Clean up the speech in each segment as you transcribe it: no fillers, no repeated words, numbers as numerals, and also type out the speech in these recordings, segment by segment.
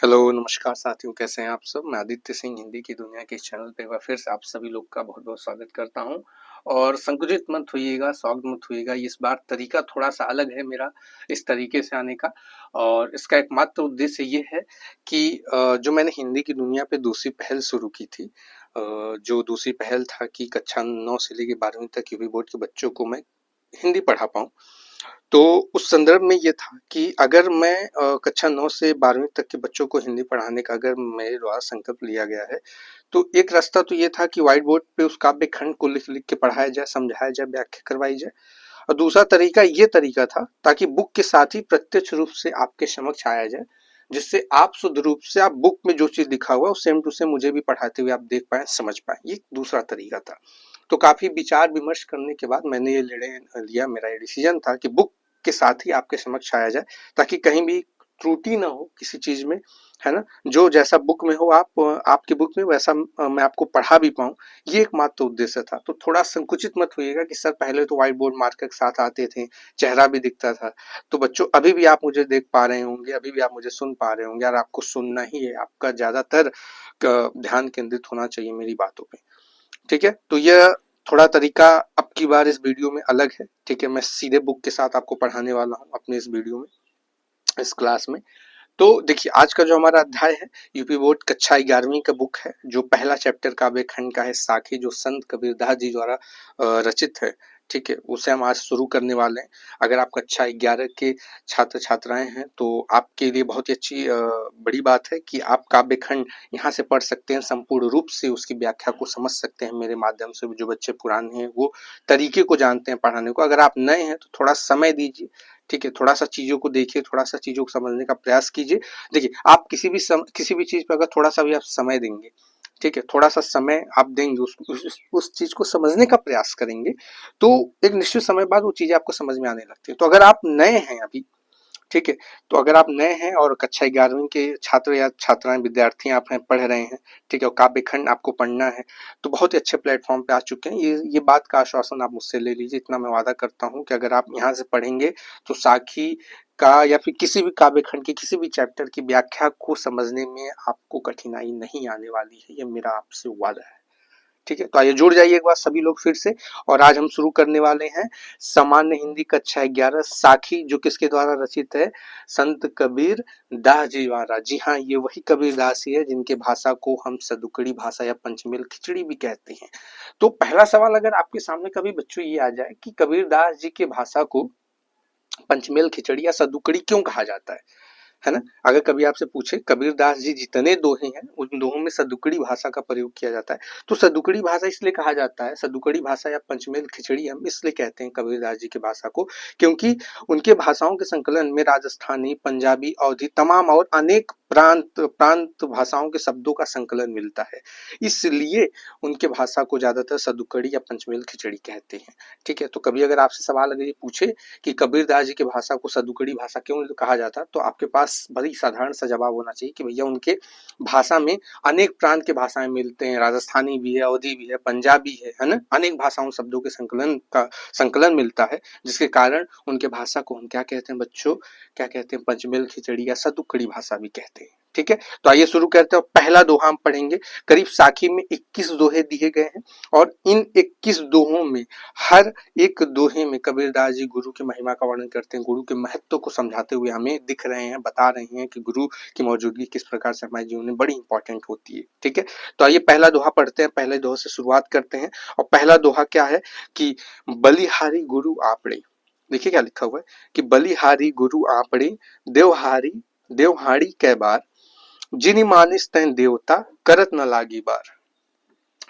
Hello, नमस्कार साथियों, कैसे हैं आप सब? मैं आदित्य सिंह हिंदी की दुनिया के इस चैनल पे एक बार फिर से आप सभी लोग का बहुत-बहुत स्वागत करता हूं। और संकुचित मत होइएगा, शॉक्ड मत होइएगा, इस बार तरीका थोड़ा-सा अलग है मेरा इस तरीके से आने का। और इसका एकमात्र उद्देश्य ये है कि जो मैंने हिंदी की दुनिया पे दूसरी पहल शुरू की थी, जो दूसरी पहल था कि कक्षा 9 से लेके 12वीं तक यूपी बोर्ड के बच्चों को मैं हिंदी पढ़ा पाऊँ। तो उस संदर्भ में ये था कि अगर मैं कक्षा 9 से 12वीं तक के बच्चों को हिंदी पढ़ाने का अगर मेरे द्वारा संकल्प लिया गया है, तो एक रास्ता तो ये था कि व्हाइट बोर्ड पे उस काव्य खंड को लिख-लिख के पढ़ाया जाए, समझाया जाए, व्याख्या करवाई जाए। और दूसरा तरीका ये तरीका था ताकि बुक के साथ ही प्रत्यक्ष रूप से आपके समक्ष आया जाए, जिससे आप शुद्ध रूप से आप बुक में जो चीज़ लिखा हुआ है, वो सेम टू सेम मुझे भी पढ़ाते हुए आप देख पाएँ, समझ पाएँ। ये दूसरा तरीका था। तो काफ़ी विचार-विमर्श करने के बाद मैंने ये निर्णय लिया, मेरा ये डिसीजन था कि बुक के साथ ही आपके समक्ष आया जाए, ताकि कहीं भी त्रुटि ना हो किसी चीज़ में, है ना? जो जैसा बुक में हो आप आपकी बुक में वैसा मैं आपको पढ़ा भी पाऊँ, ये एकमात्र उद्देश्य था। तो थोड़ा संकुचित मत होइएगा कि सर पहले तो व्हाइट बोर्ड मार्कर के साथ आते थे, चेहरा भी दिखता था। तो बच्चों अभी भी आप मुझे देख पा रहे होंगे, अभी भी आप मुझे सुन पा रहे होंगे और आपको सुनना ही है, आपका ज़्यादातर क ध्यान केंद्रित होना चाहिए मेरी बातों पे। ठीक है, तो यह थोड़ा तरीका अब की बार इस वीडियो में अलग है। ठीक है, मैं सीधे बुक के साथ आपको पढ़ाने वाला हूँ अपने इस वीडियो में, इस क्लास में। तो देखिए, आज का जो हमारा अध्याय है, यूपी बोर्ड कक्षा 11वीं का बुक है, जो पहला चैप्टर काव्य खंड का है, साखी, जो संत कबीरदास जी द्वारा रचित है। ठीक है, उसे हम आज शुरू करने वाले हैं। अगर आप कक्षा 11 के छात्र छात्राएं हैं तो आपके लिए बहुत ही अच्छी बड़ी बात है कि आप काव्य खंड यहाँ से पढ़ सकते हैं, संपूर्ण रूप से उसकी व्याख्या को समझ सकते हैं मेरे माध्यम से। जो बच्चे पुराने हैं वो तरीके को जानते हैं पढ़ाने को। अगर आप नए हैं तो थोड़ा समय दीजिए। ठीक है, थोड़ा सा चीजों को देखिए, थोड़ा सा चीजों को समझने का प्रयास कीजिए। देखिए, आप किसी भी चीज पर अगर थोड़ा सा भी आप समय देंगे, ठीक है, थोड़ा सा समय आप देंगे, उस चीज को समझने का प्रयास करेंगे, तो एक निश्चित समय बाद वो चीजें आपको समझ में आने लगती है। तो अगर आप नए हैं अभी, ठीक है, तो अगर आप नए हैं और कक्षा 11वीं के छात्र या छात्राएं, विद्यार्थी आप हैं, पढ़ रहे हैं, ठीक है, और काव्य खंड आपको पढ़ना है, तो बहुत ही अच्छे प्लेटफॉर्म पे आ चुके हैं। ये बात का आश्वासन आप मुझसे ले लीजिए, इतना मैं वादा करता हूँ कि अगर आप यहाँ से पढ़ेंगे तो साखी का या फिर किसी भी काव्य खंड की किसी भी चैप्टर की व्याख्या को समझने में आपको कठिनाई नहीं आने वाली है। ये मेरा आपसे वादा है। ठीक है, तो आइए जुड़ जाइए एक बार सभी लोग फिर से। और आज हम शुरू करने वाले हैं सामान्य हिंदी कक्षा 11 साखी, जो किसके द्वारा रचित है? संत कबीर दास जी द्वारा। जी हाँ, ये वही कबीर दास ही है जिनके भाषा को हम सदुकड़ी भाषा या पंचमेल खिचड़ी भी कहते हैं। तो पहला सवाल अगर आपके सामने कभी बच्चों ये आ जाए कि कबीर दास जी की भाषा को पंचमेल खिचड़ी या सदुकड़ी क्यों कहा जाता है ना? अगर कभी आपसे पूछे कबीरदास जी जितने दोहे हैं उन दोहों में सदुकड़ी भाषा का प्रयोग किया जाता है। तो सदुकड़ी भाषा इसलिए कहा जाता है, सदुकड़ी भाषा या पंचमेल खिचड़ी हम इसलिए कहते हैं कबीरदास जी की भाषा को, क्योंकि उनके भाषाओं के संकलन में राजस्थानी, पंजाबी, अवधी तमाम और अनेक प्रांत प्रांत भाषाओं के शब्दों का संकलन मिलता है। इसलिए उनके भाषा को ज्यादातर सदुकड़ी या पंचमेल खिचड़ी कहते हैं। ठीक है, तो कभी अगर आपसे सवाल अगर ये पूछे कि कबीरदास जी की भाषा को सदुकड़ी भाषा क्यों कहा जाता, तो आपके पास बड़ी साधारण सा जवाब होना चाहिए कि भैया उनके भाषा में अनेक प्रांत के भाषाएं मिलते हैं, राजस्थानी भी है, अवधी भी है, पंजाबी है ना? अनेक भाषाओं शब्दों के संकलन मिलता है, जिसके कारण उनके भाषा को हम क्या कहते हैं बच्चों? क्या कहते हैं? पंचमेल खिचड़ी या सदुकड़ी भाषा भी कहते हैं। ठीक है, तो आइए शुरू करते हैं। पहला दोहा हम पढ़ेंगे। करीब साखी में 21 दोहे दिए गए हैं और इन 21 दोहों में हर एक दोहे में कबीरदास जी गुरु की महिमा का वर्णन करते हैं, गुरु के महत्व को समझाते हुए हमें दिख रहे हैं, बता रहे हैं कि गुरु की मौजूदगी किस प्रकार से हमारे जीवन में बड़ी इंपॉर्टेंट होती है। ठीक है, तो आइए पहला दोहा पढ़ते हैं, पहले दोहे से शुरुआत करते हैं। और पहला दोहा क्या है कि बलिहारी गुरु आपड़े। देखिए क्या लिखा हुआ है कि बलिहारी गुरु आपड़े, देवहारी देवहाड़ी कै बार, जिनि मानिस तैं देवता, करत न लागी बार।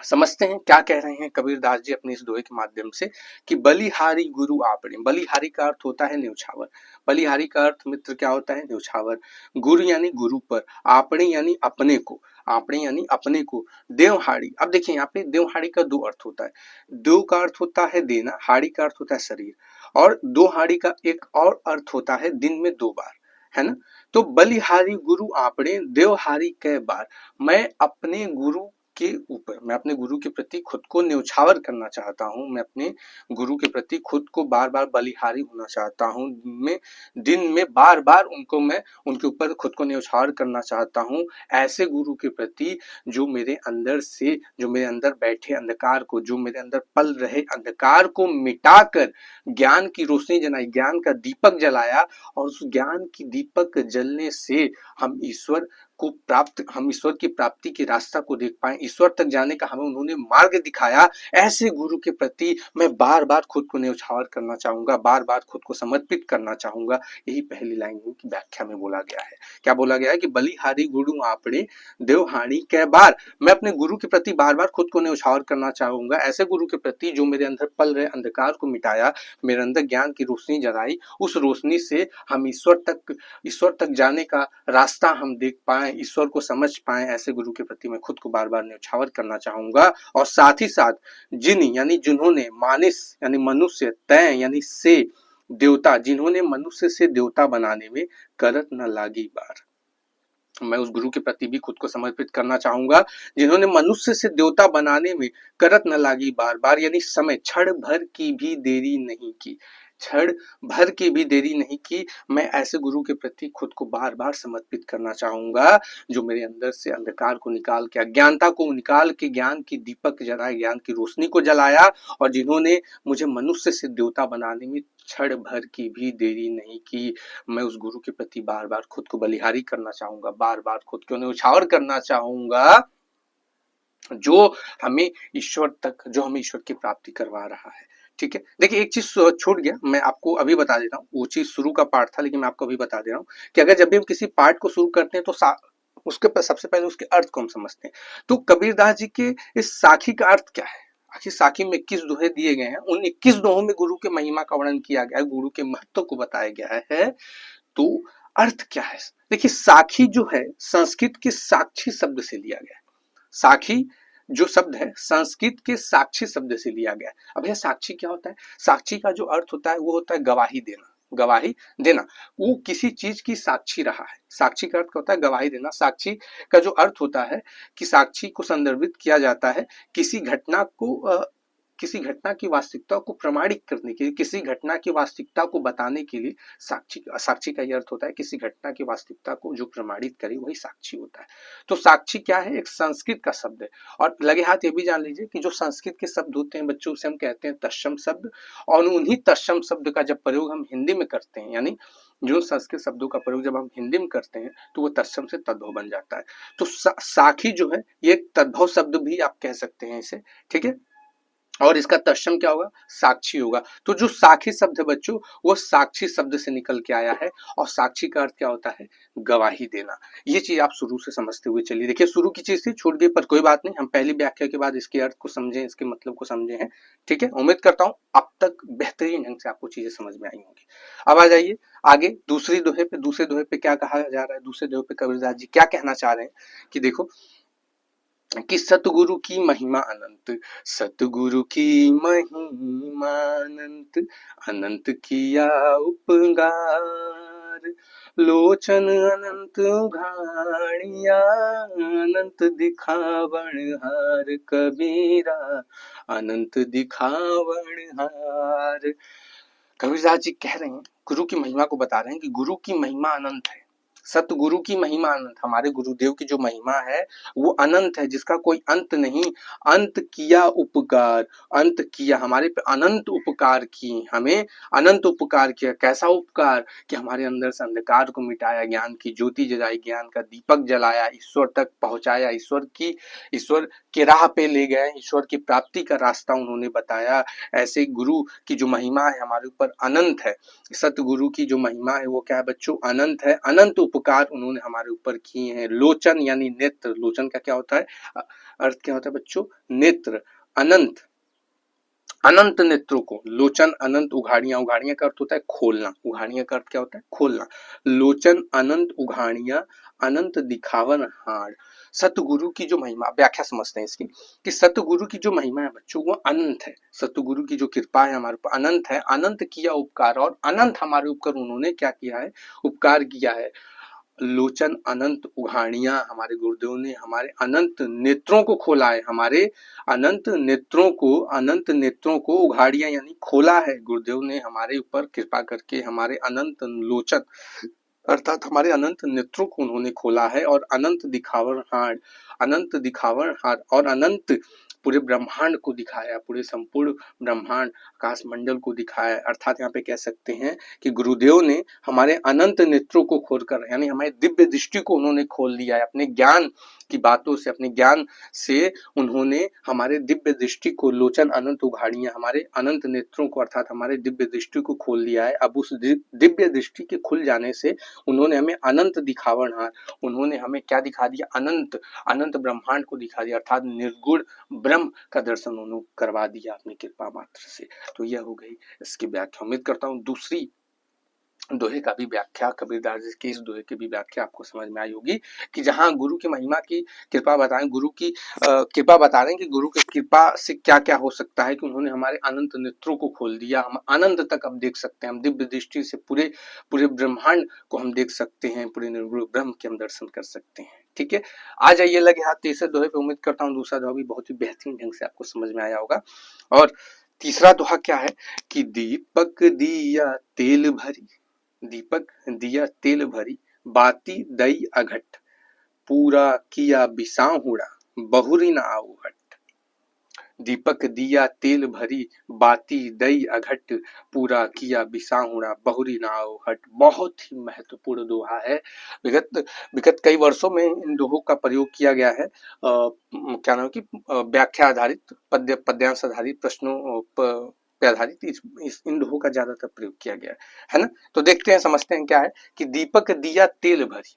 समझते हैं क्या कह रहे हैं कबीरदास जी अपने इस दोहे के माध्यम से कि बलिहारी गुरु आपड़े। बलिहारी का अर्थ होता है न्यौछावर। बलिहारी का अर्थ मित्र क्या होता है? न्यौछावर। गुरु यानी गुरु पर, आपड़े यानी अपने को, आपड़े यानी अपने को। देवहाड़ी, अब देखिए यहाँ पे देवहाड़ी का दो अर्थ होता है। देव का अर्थ होता है देना, हाड़ी का अर्थ होता है शरीर, और दो हाड़ी का एक और अर्थ होता है दिन में 2 बार, है ना? तो बलिहारी गुरु आपड़े, देवहारी कै बार। मैं अपने गुरु के ऊपर, मैं अपने गुरु के प्रति खुद को न्यौछावर करना चाहता हूँ, मैं अपने गुरु के प्रति खुद को बार-बार बलिहारी होना चाहता हूँ। मैं दिन में बार-बार मैं उनके ऊपर खुद को न्यौछावर करना चाहता हूँ। ऐसे गुरु के प्रति जो मेरे अंदर से, जो मेरे अंदर बैठे अंधकार को, जो मेरे अंदर पल रहे अंधकार को मिटाकर ज्ञान की रोशनी जलाई, ज्ञान का दीपक जलाया, और उस ज्ञान की दीपक जलने से हम ईश्वर की प्राप्ति के रास्ता को देख पाए, ईश्वर तक जाने का हमें उन्होंने मार्ग दिखाया। ऐसे गुरु के प्रति मैं बार बार खुद को न्यौछावर करना चाहूंगा, बार बार खुद को समर्पित करना चाहूंगा। यही पहली लाइन की व्याख्या में बोला गया है। क्या बोला गया है कि बलिहारी गुरु आपने देवहानी कै बार, मैं अपने गुरु के प्रति बार बार खुद को न्यौछावर करना चाहूंगा, ऐसे गुरु के प्रति जो मेरे अंदर पल रहे अंधकार को मिटाया, मेरे अंदर ज्ञान की रोशनी जलाई, उस रोशनी से हम ईश्वर तक जाने का रास्ता हम देख पाए, ईश्वर को समझ पाए। ऐसे गुरु के प्रति मैं खुद को बार बार न्यौछावर करना चाहूंगा। और साथ ही साथ जिन्होंने मानिस यानी मनुष्य, तय यानी से देवता, जिन्होंने मनुष्य से देवता बनाने में करत न लागी बार, मैं उस गुरु के प्रति भी खुद को समर्पित करना चाहूंगा जिन्होंने मनुष्य से देवता बनाने में करत न लागी बार बार, यानी समय क्षण भर की भी देरी नहीं की, क्षण भर की भी देरी नहीं की। मैं ऐसे गुरु के प्रति खुद को बार बार समर्पित करना चाहूंगा जो मेरे अंदर से अंधकार को निकाल के, अज्ञानता को निकाल के ज्ञान की दीपक जलाए, ज्ञान की रोशनी को जलाया, और जिन्होंने मुझे मनुष्य से देवता बनाने में क्षण भर की भी देरी नहीं की। मैं उस गुरु के प्रति बार बार खुद को बलिहारी करना चाहूंगा, बार बार खुद को न्यौछावर करना चाहूंगा, जो हमें ईश्वर की प्राप्ति करवा रहा है। ठीक है, देखिए एक चीज छूट गया, मैं आपको अभी बता देता हूँ, वो चीज शुरू का पार्ट था लेकिन मैं आपको अभी बता दे रहा हूँ कि अगर जब भी हम किसी पार्ट को शुरू करते हैं तो उसके सबसे पहले उसके अर्थ को हम समझते हैं। तो कबीरदास जी के इस साखी का अर्थ क्या है? आखिर साखी में 21 दोहे दिए गए हैं, उन 21 दोहों में गुरु के महिमा का वर्णन किया गया है, गुरु के महत्व को बताया गया है। तो अर्थ क्या है? देखिए साखी जो है संस्कृत के साक्षी शब्द से लिया गया है। साखी जो शब्द है संस्कृत के साक्षी शब्द से लिया गया है। अब यह साक्षी क्या होता है? साक्षी का जो अर्थ होता है वो होता है गवाही देना, गवाही देना, वो किसी चीज की साक्षी रहा है। साक्षी का अर्थ क्या होता है? गवाही देना। साक्षी का जो अर्थ होता है कि साक्षी को संदर्भित किया जाता है किसी घटना की वास्तविकता को प्रमाणित करने के लिए, किसी घटना की वास्तविकता को बताने के लिए साक्षी का यह अर्थ होता है किसी घटना की वास्तविकता को जो प्रमाणित करे वही साक्षी होता है। तो साक्षी क्या है? एक संस्कृत का शब्द है। और लगे हाथ ये भी जान लीजिए कि जो संस्कृत के शब्द होते हैं बच्चों, उसे हम कहते हैं तत्सम शब्द, और उन्हीं तत्सम शब्द का जब प्रयोग हम हिंदी में करते हैं, यानी जो संस्कृत शब्दों का प्रयोग जब हम हिंदी में करते हैं तो वो तत्सम से तद्भव बन जाता है। तो साखी जो है ये तद्भव शब्द भी आप कह सकते हैं इसे। ठीक है, और इसका तत्सम क्या होगा? साक्षी होगा। तो जो साखी शब्द है बच्चों वो साक्षी शब्द से निकल के आया है, और साक्षी का अर्थ क्या होता है? गवाही देना। ये चीज आप शुरू से समझते हुए चलिए। देखिए शुरू की चीज थी, छूट गई पर कोई बात नहीं, हम पहली व्याख्या के बाद इसके अर्थ को समझे, इसके मतलब को समझे हैं। ठीक है, उम्मीद करता हूं अब तक बेहतरीन ढंग से आपको चीजें समझ में आई होंगी। अब आ जाइए आगे दूसरे दोहे पे क्या कहा जा रहा है, दूसरे दोहे पे कबीरदास जी क्या कहना चाह रहे हैं कि देखो कि सतगुरु की महिमा अनंत, सतगुरु की महिमा अनंत, अनंत किया उपकार, लोचन अनंत उघाड़िया, अनंत दिखावण हार कबीरा, अनंत दिखावण हार। कबीरदास जी कह रहे हैं, गुरु की महिमा को बता रहे हैं कि गुरु की महिमा अनंत है, सतगुरु की महिमा अनंत, हमारे गुरुदेव की जो महिमा है वो अनंत है, जिसका कोई अंत नहीं। अंत किया उपकार, अंत किया, हमारे पे अनंत उपकार किए, हमें अनंत उपकार किया। कैसा उपकार? कि हमारे अंदर से अंधकार को मिटाया, ज्ञान की ज्योति जलाई, ज्ञान का दीपक जलाया, ईश्वर तक पहुंचाया, ईश्वर के राह पे ले गए, ईश्वर की प्राप्ति का रास्ता उन्होंने बताया। ऐसे गुरु की जो महिमा है हमारे ऊपर अनंत है। सतगुरु की जो महिमा है वो क्या है बच्चों? अनंत है। अनंत उपकार उन्होंने हमारे ऊपर किए हैं। लोचन यानी नेत्र, लोचन का क्या होता है? अर्थ क्या होता है बच्चों? नेत्र। अनंत, अनंत नेत्रों को, लोचन अनंत, उघाड़ियां, उघाड़ियां का अर्थ होता है खोलना, उघाड़ियां का अर्थ क्या होता है? खोलना। लोचन अनंत उघाड़ियां, अनंत दिखावन हार। सतगुरु की जो महिमा, व्याख्या समझते हैं इसकी कि सतगुरु की जो महिमा है बच्चों वो अनंत है। सतगुरु की जो कृपा है हमारे ऊपर अनंत है, अनंत किया उपकार, और अनंत हमारे ऊपर उन्होंने क्या किया है? उपकार किया है। लोचन अनंत उघाड़ियां, हमारे गुरुदेव ने हमारे अनंत नेत्रों को खोला है, हमारे अनंत नेत्रों को उघाड़ियां यानी खोला है। गुरुदेव ने हमारे ऊपर कृपा करके हमारे अनंत लोचन अर्थात हमारे अनंत नेत्रों को उन्होंने खोला है और अनंत दिखावर हार और अनंत पूरे ब्रह्मांड को दिखाया, पूरे संपूर्ण ब्रह्मांड आकाश मंडल को दिखाया। अर्थात यहाँ पे कह सकते हैं कि गुरुदेव ने हमारे अनंत नेत्रों को खोलकर यानी हमारे दिव्य दृष्टि को उन्होंने खोल दिया है। अपने ज्ञान की बातों से, अपने ज्ञान से उन्होंने हमारे दिव्य दृष्टि को, लोचन अनंत उघाड़ियां, हमारे अनंत नेत्रों को अर्थात हमारे दिव्य दृष्टि को खोल दिया है। अब उस दिव्य दृष्टि के खुल जाने से उन्होंने हमें अनंत दिखावनहार, उन्होंने हमें क्या दिखा दिया, अनंत अनंत ब्रह्मांड को दिखा दिया अर्थात निर्गुण ब्रह्म का दर्शन उन्होंने करवा दिया अपनी कृपा मात्र से। तो यह हो गई इसकी व्याख्या। उम्मीद करता हूँ दूसरी दोहे का भी व्याख्या, कबीरदास जी के इस दोहे की भी व्याख्या आपको समझ में आई होगी कि जहाँ गुरु की महिमा की कृपा बताएं, गुरु की कृपा बता रहे हैं कि गुरु की कृपा से क्या क्या हो सकता है कि उन्होंने हमारे अनंत नेत्रों को खोल दिया, हम अनंत तक अब देख सकते हैं, हम दिव्य दृष्टि से पूरे पूरे ब्रह्मांड को हम देख सकते हैं, पूरे निर्गुण ब्रह्म के हम दर्शन कर सकते हैं। ठीक है, आ जाइए लगे हाथ तीसरे दोहे पे। उम्मीद करता हूँ दूसरा दोहा भी बहुत ही बेहतरीन ढंग से आपको समझ में आया होगा। और तीसरा दोहा क्या है कि दीपक दिया तेल भरी, दीपक दिया तेल भरी, बाती दई अघट, पूरा किया बिसाहुड़ा, बहुरी न आऊ हट। दीपक दिया तेल भरी, बाती दई अघट, पूरा किया बिसाहुड़ा, बहुरी न आऊ हट। बहुत ही महत्वपूर्ण दोहा है। विगत कई वर्षों में इन दोहों का प्रयोग किया गया है। क्या नाम की व्याख्या आधारित, पद्यांश आधारित प्रश्नों पे आधारित इन दोहों का ज्यादातर प्रयोग किया गया है ना। तो देखते हैं, समझते हैं क्या है कि दीपक दिया तेल भरी,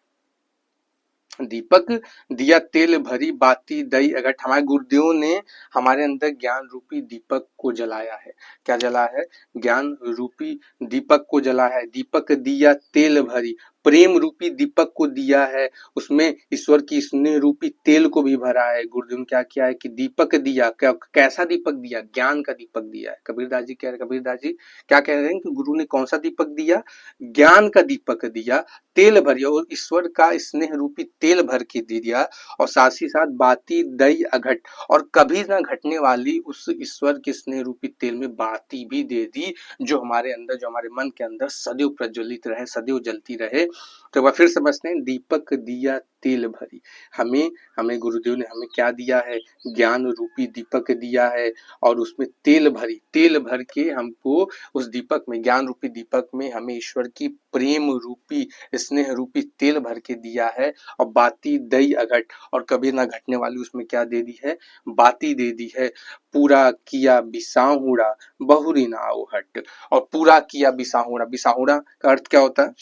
दीपक दिया तेल भरी, बाती दई अघट। हमारे गुरुदेव ने हमारे अंदर ज्ञान रूपी दीपक को जलाया है। क्या जला है? ज्ञान रूपी दीपक को जला है। दीपक दिया तेल भरी, प्रेम रूपी दीपक को दिया है, उसमें ईश्वर की स्नेह रूपी तेल को भी भरा है। गुरुदेव ने क्या किया है कि दीपक दिया, कैसा दीपक दिया? ज्ञान का दीपक दिया है। कबीरदास जी कह रहे, कबीरदास जी क्या कह रहे हैं कि गुरु ने कौन सा दीपक दिया? ज्ञान का दीपक दिया, तेल भरी और ईश्वर का स्नेह रूपी तेल भर के दे दिया, और साथ ही साथ बाती दई अघट, और कभी ना घटने वाली उस ईश्वर के स्नेह रूपी तेल में बाती भी दे दी, जो हमारे अंदर, जो हमारे मन के अंदर सदैव प्रज्वलित रहे, सदैव जलती रहे। तो वह फिर समझते हैं, दीपक दिया तेल भरी। हमें गुरुदेव ने हमें क्या दिया है? ज्ञान रूपी दीपक दिया है, और उसमें तेल भरी, तेल भर के हमको उस दीपक में, ज्ञान रूपी दीपक में हमें ईश्वर की प्रेम रूपी, स्नेह रूपी तेल भर के दिया है। और बाती दई अघट, और कभी ना घटने वाली उसमें क्या दे दी है? बाती दे दी है। पूरा किया बिसाहुड़ा, बहुरी ना आऊ हट। और पूरा किया बिसाहुड़ा, बिसाहुड़ा का अर्थ क्या होता है?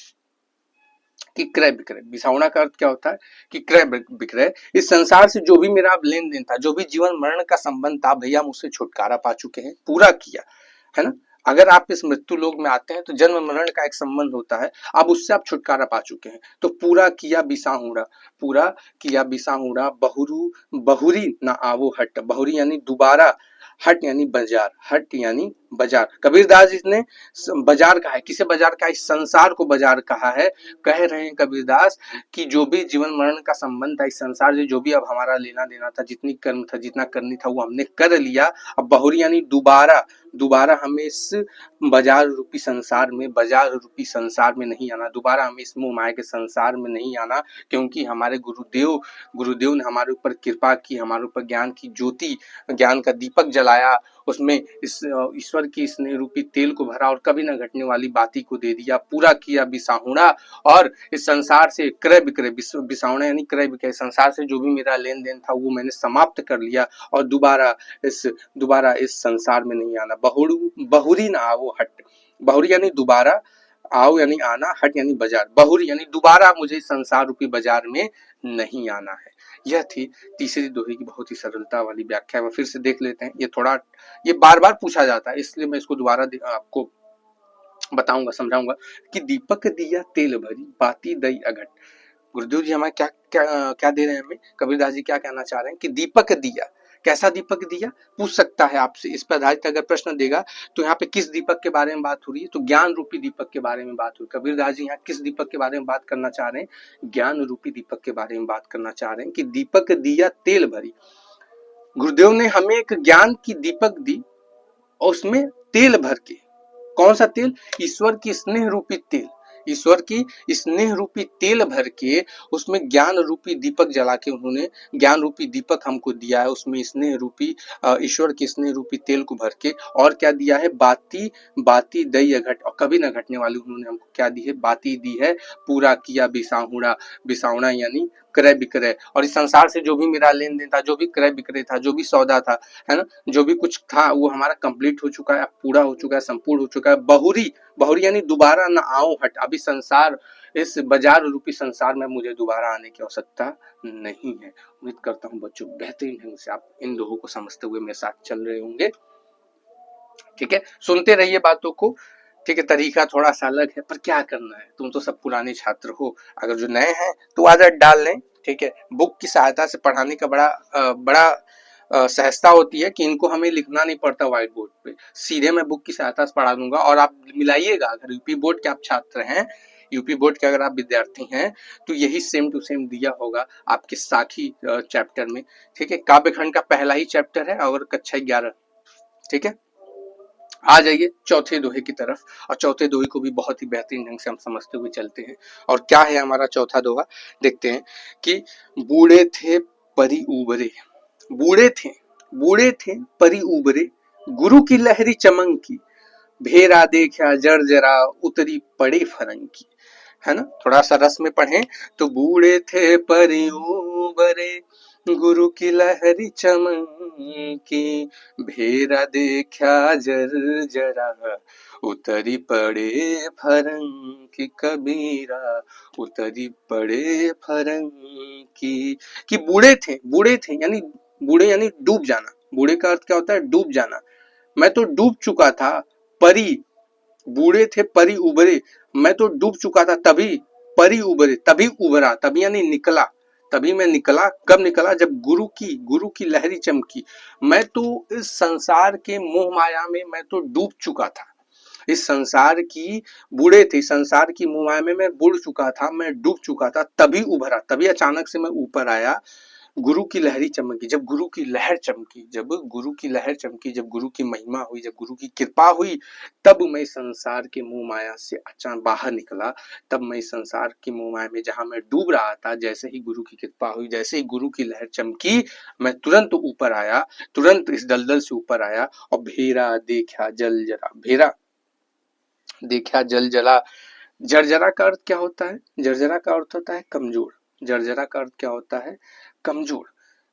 कि क्रय विक्रय। बिसाहुड़ा का अर्थ क्या होता है? कि क्रय विक्रय। इस संसार से जो भी मेरा लेन देन था, जो भी जीवन मरण का संबंध था, भैया मुझसे छुटकारा पा चुके हैं, पूरा किया है ना। अगर आप इस मृत्यु लोक में आते हैं तो जन्म मरण का एक संबंध होता है, अब उससे आप छुटकारा पा चुके हैं। तो पूरा किया बिसाहुड़ा, पूरा किया बिसाहुड़ा, बहुरी ना आवो हट। बहुरी यानी दोबारा, हट यानी बाजार, हट यानी बाजार। कबीरदास जी ने बाजार कहा है। किसे बाजार कहा है? इस संसार को बाजार कहा है। कह रहे हैं कबीरदास कि जो भी जीवन मरण का संबंध था, इस संसार से जो भी अब हमारा लेना देना था, जितनी कर्म था, जितना करनी था, वो हमने कर लिया। अब बहुरी यानी दोबारा, दोबारा हमें इस बाजार रूपी संसार में, बाजार रूपी संसार में नहीं आना, दोबारा हमें इस मोह माया के संसार में नहीं आना, क्योंकि हमारे गुरुदेव ने हमारे ऊपर कृपा की, हमारे ऊपर ज्ञान की ज्योति, ज्ञान का दीपक जलाया, उसमें इस ईश्वर की स्नेह रूपी तेल को भरा, और कभी न घटने वाली बाती को दे दिया। पूरा किया बिसाहुड़ा, और इस संसार से क्रय विक्रय, बिसाहुड़ा यानी क्रय विक्रय, संसार से जो भी मेरा लेन देन था वो मैंने समाप्त कर लिया, और दोबारा इस संसार में नहीं आना। बहुरी ना आवो हट। बहुरी यानी दोबारा, आओ यानी आना, हट यानी बाजार। बहुरी यानी दोबारा मुझे संसार रूपी बाजार में नहीं आना है। यह थी तीसरी दोहे की बहुत ही सरलता वाली व्याख्या। मैं फिर से देख लेते हैं, ये बार बार पूछा जाता है, इसलिए मैं इसको दोबारा आपको बताऊंगा, समझाऊंगा कि दीपक दिया तेल भरी, बाती दई अघट। गुरुदेव जी हमें क्या क्या क्या दे रहे हैं? हमें कबीरदास जी क्या कहना चाह रहे हैं कि दीपक दिया, कैसा दीपक दिया, पूछ सकता है आपसे। इस पर आधारित अगर प्रश्न देगा तो यहाँ पे किस दीपक के बारे में बात हो रही है, तो ज्ञान रूपी दीपक के बारे में बात हो रही है। कबीरदास जी यहाँ किस दीपक के बारे में बात करना चाह रहे हैं, ज्ञान रूपी दीपक के बारे में बात करना चाह रहे हैं कि दीपक दिया तेल भरी। गुरुदेव ने हमें एक ज्ञान की दीपक दी और उसमें तेल भर के, कौन सा तेल, ईश्वर की स्नेह रूपी तेल, ईश्वर की स्नेह रूपी तेल भर के उसमें ज्ञान रूपी दीपक जला के उन्होंने ज्ञान रूपी दीपक हमको दिया है, उसमें स्नेह रूपी ईश्वर की स्नेह रूपी तेल को भर के। और क्या दिया है, बाती बाती दई घट, और कभी न घटने वाली उन्होंने हमको क्या दी है, बाती दी है, पूरा किया बिसाहुड़ा, बिसावना यानी क्रय विक्रय। और इस संसार से जो भी मेरा लेन देन था, जो भी क्रय विक्रय था, जो भी सौदा था, है ना, जो भी कुछ था वो हमारा कंप्लीट हो चुका है, पूरा हो चुका है, संपूर्ण हो चुका है। बहुरी, बहुरी यानी दोबारा ना आओ हट, अभी संसार, इस बाजार रूपी संसार में मुझे दोबारा आने की आवश्यकता नहीं है। उम्मीद करता हूँ बच्चों बेहतरीन ढंग से आप इन दोनों को समझते हुए मेरे साथ चल रहे होंगे। ठीक है, सुनते रहिए बातों को। ठीक है, तरीका थोड़ा सा अलग है पर क्या करना है, तुम तो सब पुराने छात्र हो, अगर जो नए हैं तो आदत डाल लें। ठीक है, बुक की सहायता से पढ़ाने का बड़ा सहजता होती है कि इनको हमें लिखना नहीं पड़ता व्हाइट बोर्ड पे, सीधे मैं बुक की सहायता से पढ़ा दूंगा। और आप मिलाइएगा, अगर यूपी बोर्ड के आप छात्र हैं, यूपी बोर्ड के अगर आप विद्यार्थी हैं तो यही सेम टू सेम दिया होगा आपके साखी चैप्टर में। ठीक है, काव्यखंड का पहला ही चैप्टर है और कक्षा 11। ठीक है, आ जाइए चौथे दोहे की तरफ, और चौथे दोहे को भी बहुत ही बेहतरीन ढंग से हम समझते हुए चलते हैं। और क्या है हमारा चौथा दोहा, देखते हैं कि बूढ़े थे परी उबरे, बूढ़े थे, बूढ़े थे परी उबरे, गुरु की लहरी चमन की, भेरा देखा जर्जरा उतरी पड़े फरंग की। है ना, थोड़ा सा रस में पढ़ें तो बूढ़े थे परी उबरे, गुरु की लहरी चमन की, भेरा देखा जर्जरा उतरी पड़े फरंग की, कबीरा उतरी पड़े फरंग की। कि बूढ़े थे यानी, बूढ़े यानी डूब जाना, बूढ़े का अर्थ क्या होता है, डूब जाना। मैं तो डूब चुका था, परी, बूढ़े थे परी उबरे, मैं तो डूब चुका था तभी परी उबरे, तभी उबरा, तभी यानी निकला, तभी मैं निकला। कब निकला, जब गुरु की लहरी चमकी। मैं तो इस संसार के मोह माया में मैं तो डूब चुका था, इस संसार की, बूढ़े थे, संसार की मोह माया में मैं बुड़ चुका था, मैं डूब चुका था, तभी उभरा, तभी अचानक से मैं ऊपर आया। गुरु की लहरी चमकी, जब गुरु की लहर चमकी, जब गुरु की लहर चमकी, जब गुरु की महिमा हुई, जब गुरु की कृपा हुई, तब मैं संसार के मोह माया से अचानक बाहर निकला। तब मैं संसार की मोह माया में जहां मैं डूब रहा था, जैसे ही गुरु की कृपा हुई, जैसे ही गुरु की लहर चमकी, मैं तुरंत ऊपर आया, तुरंत इस दलदल से ऊपर आया। और भेरा देखा जल जला, भेरा देखा जल जला, जर्जरा का अर्थ क्या होता है, जर्जरा का अर्थ होता है कमजोर, जर्जरा का अर्थ क्या होता है, कमजोर,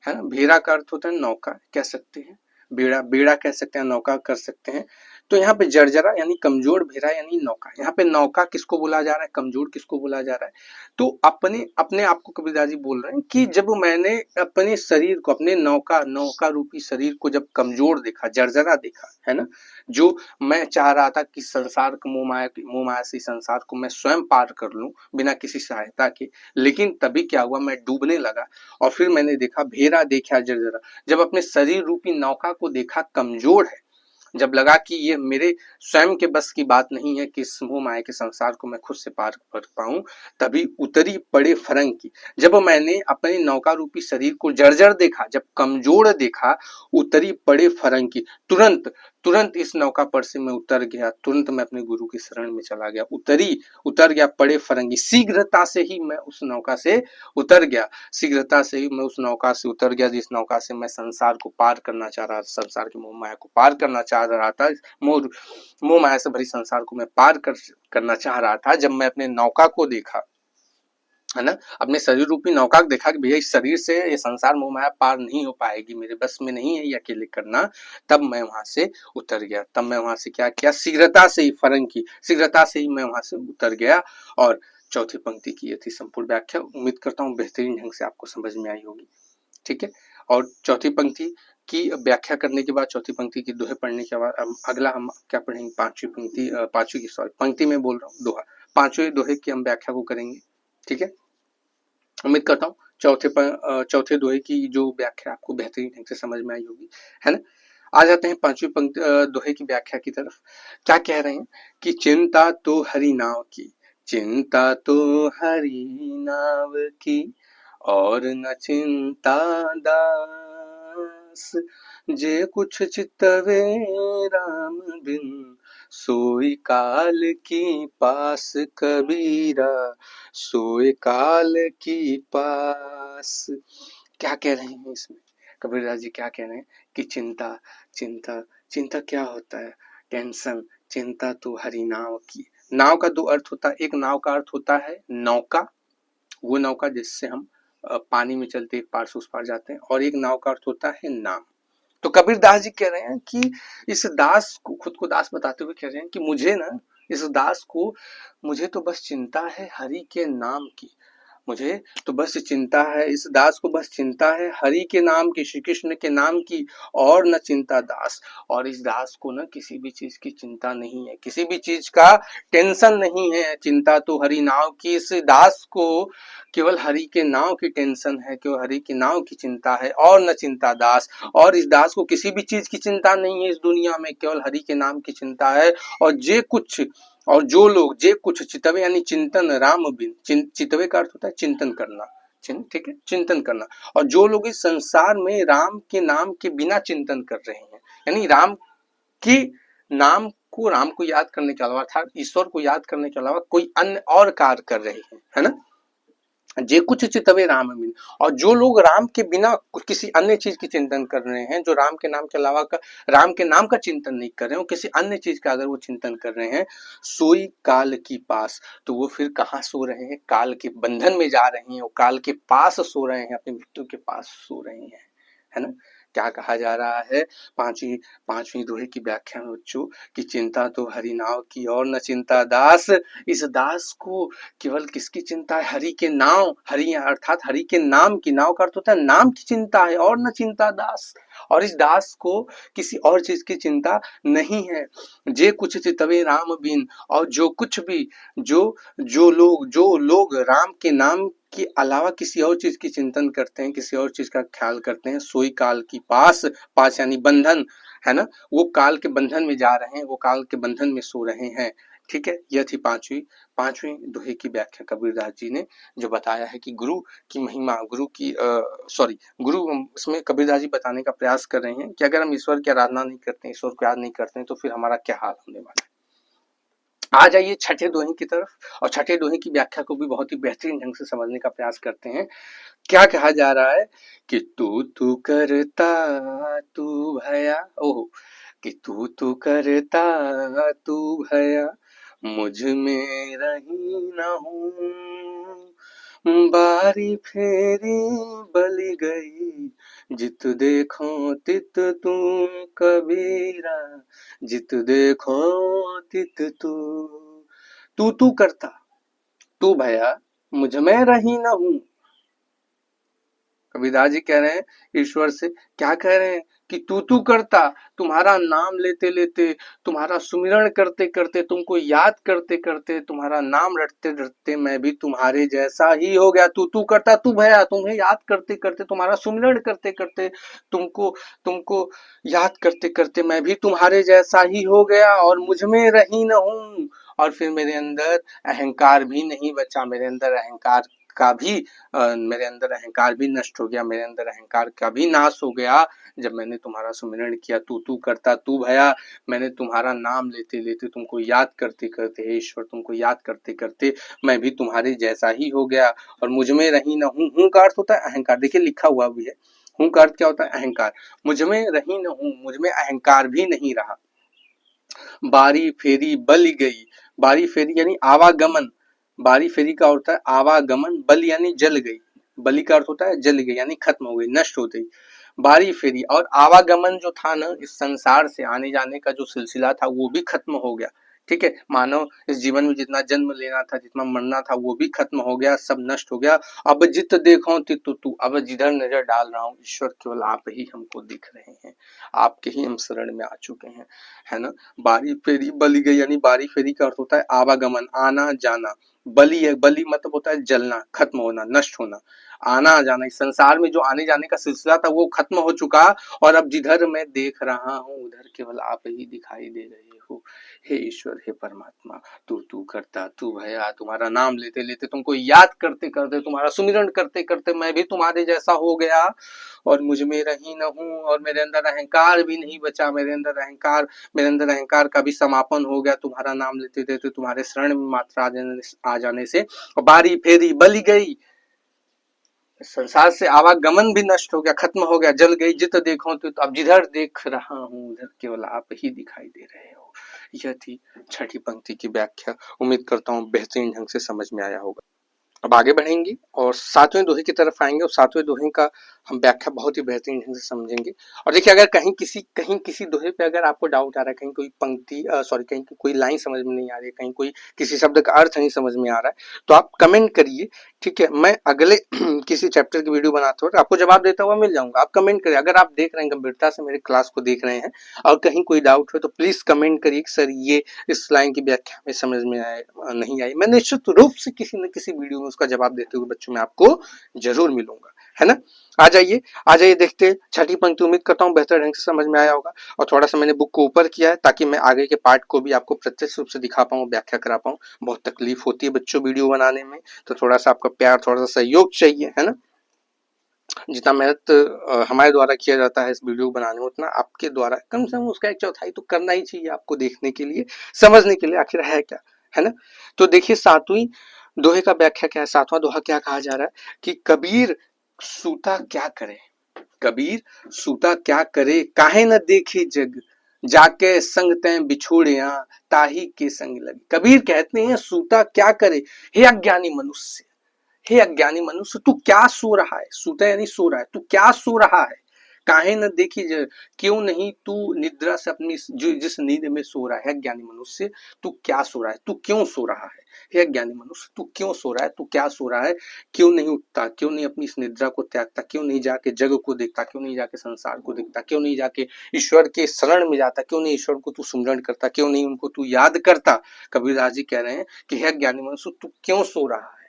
है ना। भेरा का अर्थ होता है नौका, कह सकते हैं, बेड़ा, बेड़ा कह सकते हैं, नौका कर सकते हैं। तो यहाँ पे जर्जरा यानी कमजोर, भेरा यानी नौका। यहाँ पे नौका किसको बोला जा रहा है, कमजोर किसको बोला जा रहा है, तो अपने अपने आप को कबीरदास जी बोल रहे हैं कि जब मैंने अपने शरीर को, अपने नौका रूपी शरीर को जब कमजोर देखा, जर्जरा देखा, है ना, जो मैं चाह रहा था कि संसार को, मोह माया से संसार को मैं स्वयं पार कर लूं बिना किसी सहायता के, लेकिन तभी क्या हुआ, मैं डूबने लगा। और फिर मैंने देखा, भेरा देखा जर्जरा, जब अपने शरीर रूपी नौका को देखा कमजोर है, जब लगा कि ये मेरे स्वयं के बस की बात नहीं है कि इस मोह माया के संसार को मैं खुद से पार कर पाऊं, तभी उतरी पड़े फरंग की, जब मैंने अपने नौका रूपी शरीर को जर्जर देखा, जब कमजोर देखा, उतरी पड़े फरंग की, तुरंत तुरंत इस नौका पर से मैं उतर गया, तुरंत मैं अपने गुरु की शरण में चला गया, उतर गया पड़े फरंगी, शीघ्रता से ही मैं उस नौका से उतर गया, शीघ्रता से ही मैं उस नौका से उतर गया जिस नौका से मैं संसार को पार करना चाह रहा था, संसार की मोह माया को पार करना चाह रहा था, मोह माया से भरी संसार को मैं पार करना चाह रहा था। जब मैं अपने नौका को देखा, है ना, अपने शरीर रूपी नौका को देखा कि भैया इस शरीर से ये संसार मोह माया पार नहीं हो पाएगी, मेरे बस में नहीं है ये अकेले करना, तब मैं वहां से उतर गया। तब मैं वहां से क्या किया, शीघ्रता से ही फरंग की, शीघ्रता से ही मैं वहां से उतर गया। और चौथी पंक्ति की ये थी संपूर्ण व्याख्या। उम्मीद करता हूँ बेहतरीन ढंग से आपको समझ में आई होगी। ठीक है, और चौथी पंक्ति की व्याख्या करने के बाद, चौथी पंक्ति की दोहे पढ़ने के बाद अगला हम क्या पढ़ेंगे, पांचवी पंक्ति, पांचवी की, सॉरी पंक्ति में बोल रहा हूँ, दोहा, पांचवें दोहे की हम व्याख्या को करेंगे। ठीक है, उम्मीद करता हूँ चौथे दोहे की जो व्याख्या आपको बेहतरीन ढंग से समझ में आई होगी, है ना। आ जाते हैं पांचवी पंक्ति दोहे की व्याख्या की तरफ। क्या कह रहे हैं कि चिंता तो हरि नाव की, चिंता तो हरि नाव की, और न चिंता दास, जे कुछ चितवे राम बिन, सोई काल की पास कबीरा, सोए काल की पास। क्या कह रहे हैं इसमें कबीरदास जी, क्या कह रहे हैं कि चिंता चिंता चिंता क्या होता है, टेंशन। चिंता तो हरि नाव की। नाव का दो अर्थ होता है, एक नाव का अर्थ होता है नौका, वो नौका जिससे हम पानी में चलते एक पार से उस पार जाते हैं, और एक नाव का अर्थ होता है नाम। तो कबीरदास जी कह रहे हैं कि इस दास को, खुद को दास बताते हुए कह रहे हैं कि मुझे ना, इस दास को, मुझे तो बस चिंता है हरि के नाम की, मुझे तो बस चिंता है, इस दास को बस चिंता है हरि के नाम की, श्री कृष्ण के नाम की, और न चिंता दास। और इस दास को ना किसी भी चीज की चिंता नहीं है, किसी भी चीज का टेंशन नहीं है। चिंता तो हरि नाव की, इस दास को केवल हरि के नाम की टेंशन है, केवल हरि के नाम की चिंता है, और न चिंता दास। और इस दास को किसी भी चीज की चिंता नहीं है इस दुनिया में, केवल हरि के नाम की चिंता है। और जे कुछ, और जो लोग, जे कुछ चितवे यानी चिंतन राम बिन, चितवे का अर्थ होता है चिंतन करना, ठीक है, चिंतन करना। और जो लोग इस संसार में राम के नाम के बिना चिंतन कर रहे हैं, यानी राम की नाम को, राम को याद करने के अलावा, अर्थात ईश्वर को याद करने के अलावा कोई अन्य और कार्य कर रहे हैं, है ना। जे कुछ चितवे राम बिन, और जो लोग राम के बिना किसी अन्य चीज की चिंतन कर रहे हैं, जो राम के नाम के अलावा का, राम के नाम का चिंतन नहीं कर रहे हो, किसी अन्य चीज का अगर वो चिंतन कर रहे हैं, सोई काल की पास, तो वो फिर कहाँ सो रहे हैं, काल के बंधन में जा रहे हैं, वो काल के पास सो रहे हैं, अपनी मृत्यु के पास सो रहे हैं, है ना। क्या कहा जा रहा है पांचवी दोहे की व्याख्या में बच्चों, कि चिंता तो हरि नाव की, और न चिंता दास। इस दास को केवल किसकी चिंता है, हरि के नाम, हरि अर्थात हरि के नाम की, नाव का अर्थ होता है नाम की चिंता है, और न चिंता दास। और इस दास को किसी और चीज की चिंता नहीं है। जे कुछ चितवे राम बिन, और जो कुछ भी, जो लोग राम के नाम के अलावा किसी और चीज की चिंतन करते हैं, किसी और चीज का ख्याल करते हैं, सोई काल की पास, पास यानी बंधन, है ना, वो काल के बंधन में जा रहे हैं, वो काल के बंधन में सो रहे हैं। ठीक है, यह थी पांचवी दोहे की व्याख्या कबीरदास जी ने, जो बताया है कि गुरु की महिमा, गुरु की गुरु, इसमें कबीरदास जी बताने का प्रयास कर रहे हैं कि अगर हम ईश्वर की आराधना नहीं करते, ईश्वर को याद नहीं करते, तो फिर हमारा क्या हाल होने वाला है। आ जाइए छठे दोहे की तरफ, और छठे दोहे की व्याख्या को भी बहुत ही बेहतरीन ढंग से समझने का प्रयास करते हैं। क्या कहा जा रहा है कि तू करता तू भया, ओहो, कि तू करता तू भया, मुझ में रही न हूँ, बारी फेरी बलि गई, जित देखो तित तू कबीरा, जित देखो तित तू करता तू भया, मुझ में रही न हूँ। कबीरदास जी कह रहे हैं ईश्वर से, क्या कह रहे हैं कि तू करता, तुम्हारा नाम लेते लेते, तुम्हारा सुमिरण करते करते, तुमको याद करते करते, तुम्हारा नाम रटते रटते मैं भी तुम्हारे जैसा ही हो गया। तू करता तू भया, तुम्हें याद करते करते, तुम्हारा सुमिरण करते करते, तुमको तुमको याद करते करते मैं भी तुम्हारे जैसा ही हो गया, और मुझ में रही न हूँ। और फिर मेरे अंदर अहंकार भी नहीं बचा, मेरे अंदर अहंकार का भी मेरे अंदर अहंकार भी नष्ट हो गया, मेरे अंदर अहंकार का भी नाश हो गया, जब मैंने तुम्हारा सुमिरण किया। तू करता तू भया, मैंने तुम्हारा नाम लेते लेते, तुमको याद करते करते, हे ईश्वर, तुमको याद करते करते मैं भी तुम्हारे जैसा ही हो गया, और मुझ में रही न हूँ। हूँ का अर्थ होता है अहंकार, देखिए लिखा हुआ भी है, हूँ का अर्थ क्या होता है, अहंकार। मुझ में रही न हूँ, मुझ में अहंकार भी नहीं रहा। बारी फेरी बल गई, बारी फेरी यानी आवागमन, बारी फेरी का होता है आवागमन, बल यानी जल गई, बलि का अर्थ होता है जल गई, यानी खत्म हो गई, नष्ट हो गई। बारी फेरी और आवागमन जो था ना, इस संसार से आने जाने का जो सिलसिला था, वो भी खत्म हो गया। ठीक है, मानो इस जीवन में जितना जन्म लेना था, जितना मरना था, वो भी खत्म हो गया, सब नष्ट हो गया। अब जित देखो तित तू, अब जिधर नजर डाल रहा हूँ ईश्वर केवल आप ही हमको दिख रहे हैं, आपके ही हम शरण में आ चुके हैं, है ना। बारी फेरी बली गई, यानी बारी फेरी का अर्थ होता है आवागमन, आना जाना। बलि है, बलि मतलब होता है जलना, खत्म होना, नष्ट होना। आना जाना, इस संसार में जो आने जाने का सिलसिला था वो खत्म हो चुका, और अब जिधर मैं देख रहा हूँ उधर केवल आप ही दिखाई दे रहे हो। हे ईश्वर, हे परमात्मा, तू तू करता, तू भया, तुम्हारा नाम लेते लेते, तुमको याद करते करते, तुम्हारा सुमिरन करते करते मैं भी तुम्हारे जैसा हो गया, और मुझ में रही न हूँ, और मेरे अंदर अहंकार भी नहीं बचा, मेरे अंदर अहंकार का भी समापन हो गया तुम्हारा नाम लेते लेते, तुम्हारे शरण में मात्र आ जाने से। और बारी फेरी बली गई, संसार से आवागमन भी नष्ट हो गया, खत्म हो गया, जल गई जित देखो तो अब जिधर देख रहा हूँ उधर केवल आप ही दिखाई दे रहे हो। यह थी छठी पंक्ति की व्याख्या। उम्मीद करता हूँ बेहतरीन ढंग से समझ में आया होगा। अब आगे बढ़ेंगे और सातवें दोहे की तरफ आएंगे, और सातवें दोहे का हम व्याख्या बहुत ही बेहतरीन ढंग से समझेंगे। और देखिए, अगर कहीं किसी दोहे पे अगर आपको डाउट आ रहा है, कहीं कोई पंक्ति सॉरी कहीं कोई लाइन समझ में नहीं आ रही है, कहीं कोई किसी शब्द का अर्थ नहीं समझ में आ रहा है, तो आप कमेंट करिए, ठीक है। मैं अगले किसी चैप्टर की वीडियो बनाते वक्त आपको जवाब देता हुआ मिल जाऊंगा। आप कमेंट करिए, अगर आप देख रहे हैं गंभीरता से मेरे क्लास को देख रहे हैं और कहीं कोई डाउट हो तो प्लीज कमेंट करिए, सर ये इस लाइन की व्याख्या में समझ में आए नहीं आई। मैं निश्चित रूप से किसी न किसी वीडियो में उसका जवाब देते हुए बच्चों में आपको जरूर मिलूंगा, है ना। आ जाइए देखते छठी पंक्ति। उम्मीद करता हूँ बेहतर ढंग से समझ में आया होगा, और थोड़ा सा मैंने बुक को ऊपर किया है ताकि मैं आगे के पार्ट को भी आपको प्रत्यक्ष रूप से दिखा पाऊँ, व्याख्या करा पाऊँ। बहुत तकलीफ होती है बच्चों वीडियो बनाने में, तो थोड़ा सा आपका प्यार, थोड़ा सा सहयोग चाहिए, है ना। जितना मेहनत हमारे द्वारा किया जाता है इस वीडियो को बनाने में, उतना आपके द्वारा कम से कम उसका एक चौथाई तो करना ही चाहिए, आपको देखने के लिए, समझने के लिए आखिर है क्या, है ना। तो देखिए सातवीं दोहे का व्याख्या क्या है, सातवां दोहा क्या कहा जा रहा है कि कबीर सूता क्या करे, कबीर सूता क्या करे, काहे न देखे जग, जाके संग तै बिछोड़िया, ताही के संग लगे। कबीर कहते हैं सूता क्या करे, हे अज्ञानी मनुष्य, हे अज्ञानी मनुष्य, तू क्या सो रहा है, सूता यानी सो रहा है, तू क्या सो रहा है, काहे न देखी, क्यों नहीं तू निद्रा से अपनी जो जिस नींद में सो रहा है अज्ञानी मनुष्य, तू क्या सो रहा है, तू क्यों सो रहा है, हे अज्ञानी मनुष्य तू क्यों सो रहा है, तू क्या सो रहा है, क्यों नहीं उठता, क्यों नहीं अपनी इस निद्रा को त्यागता, क्यों नहीं जाके जग को देखता, क्यों नहीं जाके संसार को देखता, क्यों नहीं जाके ईश्वर के शरण में जाता, क्यों नहीं ईश्वर को तू सुमरण करता, क्यों नहीं उनको तू याद करता। कबीरदास जी कह रहे हैं कि हे अज्ञानी मनुष्य तू क्यों सो रहा है,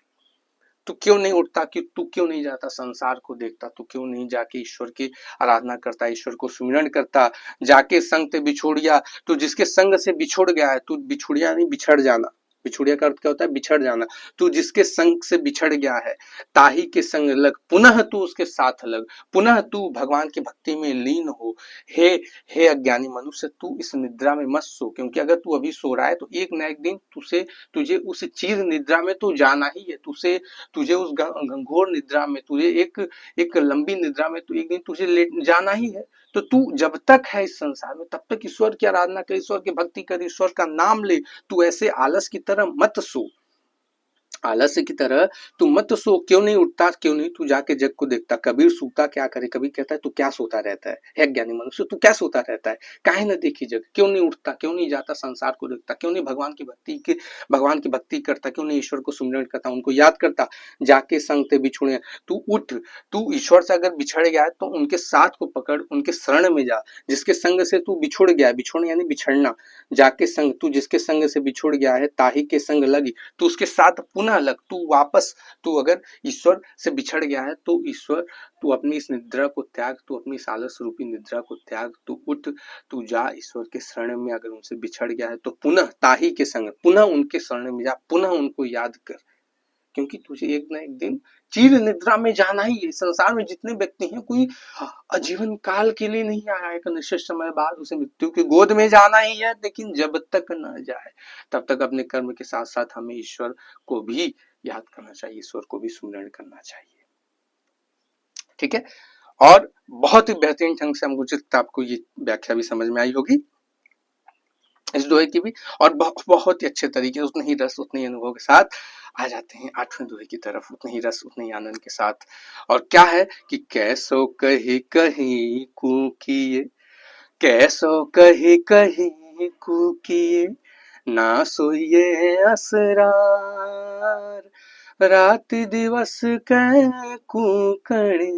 तू क्यों नहीं उठता, कि तू क्यों नहीं जाता संसार को देखता, तू क्यों नहीं जाके ईश्वर की आराधना करता, ईश्वर को सुमिरन करता। जाके संग ते बिछोड़िया, तू जिसके संग से बिछुड़ गया है, तू बिछुड़िया नहीं बिछड़ जाना, बिछुड़िया का अर्थ क्या होता है, बिछड़ जाना। तू जिसके संग से बिछड़ गया है, ताही के संग लग, पुनः तू उसके साथ लग, पुनः तू भगवान की भक्ति में लीन हो। हे हे अज्ञानी मनुष्य तू इस निद्रा में मत सो, क्योंकि अगर तू अभी सो रहा है तो एक न एक दिन तुझे उस चीर निद्रा में तो जाना ही है, तुझे उस घंघोर निद्रा में, तुझे एक लंबी निद्रा में तो एक दिन तुझे लेट जाना ही है। तो तू जब तक है इस संसार में तब तक ईश्वर की आराधना कर, ईश्वर की भक्ति कर, ईश्वर का नाम ले। तू ऐसे आलस की तरह मत सो, आलस्य की तरह तू मत सो, क्यों नहीं उठता, क्यों नहीं तू जाके जग को देखता। कबीर सूता क्या करे, कबीर कहता है तू क्या सोता रहता है, हे ज्ञानी मनुष्य तू क्या सोता रहता है, काहे न देखी जग, क्यों नहीं उठता, क्यों नहीं जाता संसार को देखता, क्यों नहीं भगवान की भक्ति करता, क्यों नहीं ईश्वर को सुमिरन करता, उनको याद करता। जाके संग ते बिछुड़े, तू उठ, तू ईश्वर से अगर बिछड़ गया है तो उनके साथ को पकड़, उनके शरण में जा, जिसके संग से तू बिछुड़ गया है, बिछुड़ना यानी बिछड़ना। जाके संग, तू जिसके संग से बिछुड़ गया है, ताही के संग लगी, तू उसके साथ पुनः लग, तू वापस, तू अगर ईश्वर से बिछड़ गया है तो ईश्वर, तू अपनी इस निद्रा को त्याग, तू अपनी सालस रूपी निद्रा को त्याग, तू उठ, तू जा ईश्वर के शरण में। अगर उनसे बिछड़ गया है तो पुनः ताही के संग, पुनः उनके शरण में जा, पुनः उनको याद कर, क्योंकि तुझे एक ना एक दिन चीर निद्रा में जाना ही है। संसार में जितने व्यक्ति हैं कोई आजीवन काल के लिए नहीं आया है, एक निश्चित समय बाद उसे मृत्यु की गोद में जाना ही है, लेकिन जब तक न जाए तब तक अपने कर्म के साथ साथ हमें ईश्वर को भी याद करना चाहिए, ईश्वर को भी सुमिरन करना चाहिए, ठीक है। और बहुत ही बेहतरीन ढंग से हमको उचित आपको ये व्याख्या भी समझ में आई होगी इस दोहे की भी, और बहुत ही अच्छे तरीके से उतने ही रस उतने ही अनुभव के साथ आ जाते हैं आठवें दोहे की तरफ, उतने ही रस उतने ही आनंद के साथ। और क्या है कि कैसो कही कही कुकिए, कैसो कही कही कुकिए, ना सोइए असरार, रात दिवस कै कूकड़े,